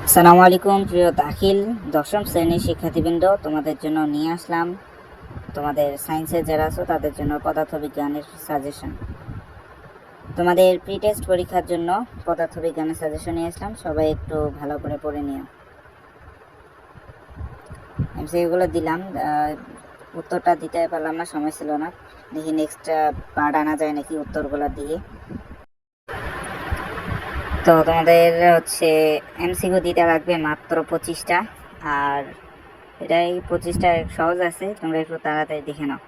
আসসালামু আলাইকুম প্রিয় দাখিল দশম শ্রেণীর শিক্ষার্থীবৃন্দ, তোমাদের জন্য নিয়ে আসলাম তোমাদের সায়েন্সের যারা আছো তাদের জন্য পদার্থবিজ্ঞানের সাজেশন। তোমাদের প্রি টেস্ট পরীক্ষার জন্য পদার্থবিজ্ঞানের সাজেশন নিয়ে আসলাম, সবাই একটু ভালো করে পড়ে নিও। এমসিকিউগুলো দিলাম, উত্তরটা দিতে পারলাম না, সময় ছিল না। দেখি নেক্সট পার্ট আনা যায় নাকি উত্তরগুলো দিয়ে। তো তোমাদের এমসিকিউ দিতে লাগবে মাত্র 25টা, আর এটাই 25টা সহজ আছে, তোমরা একটু তাড়াতাড়ি দেখে নাও।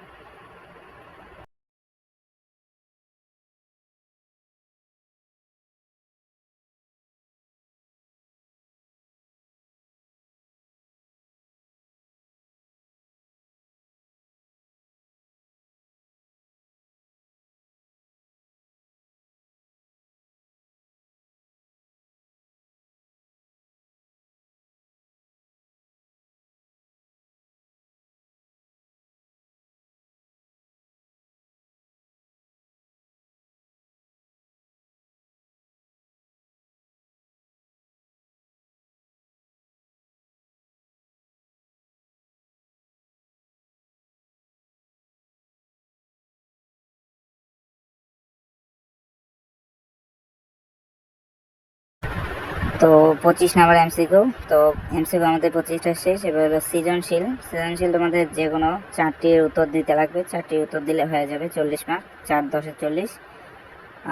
তো 25 নাম্বার এমসিকিউ। তো এমসিকিউ আমাদের 25টা শেষ। এবার হলো সৃজনশীল। সৃজনশীল তোমাদের যে কোনো 4টির উত্তর দিতে লাগবে, 4টির উত্তর দিলে হয়ে যাবে 40 মার্ক, 4 10 40।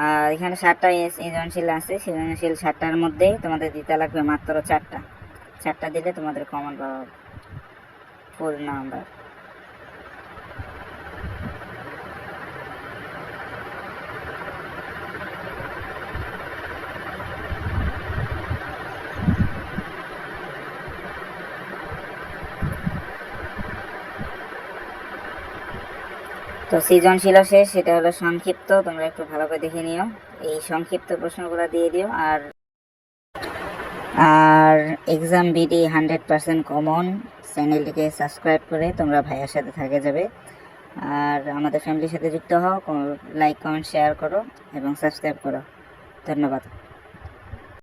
আর এখানে 7টা সৃজনশীল আছে, সৃজনশীল 7টার মধ্যেই তোমাদের দিতে লাগবে মাত্র 4টা দিলে তোমাদের কমন পাওয়া ফুল নাম্বার। তো সৃজনশীল শেষ, সেটা হলো সংক্ষিপ্ত, তোমরা একটু ভালো করে দেখে নিও, এই সংক্ষিপ্ত প্রশ্নগুলো দিয়ে দিও। আর আর এক্সাম বিডি 100% কমন, চ্যানেলটিকে সাবস্ক্রাইব করে তোমরা ভাইয়ার সাথে থাকে যাবে, আর আমাদের ফ্যামিলির সাথে যুক্ত হও, লাইক কমেন্ট শেয়ার করো এবং সাবস্ক্রাইব করো। ধন্যবাদ।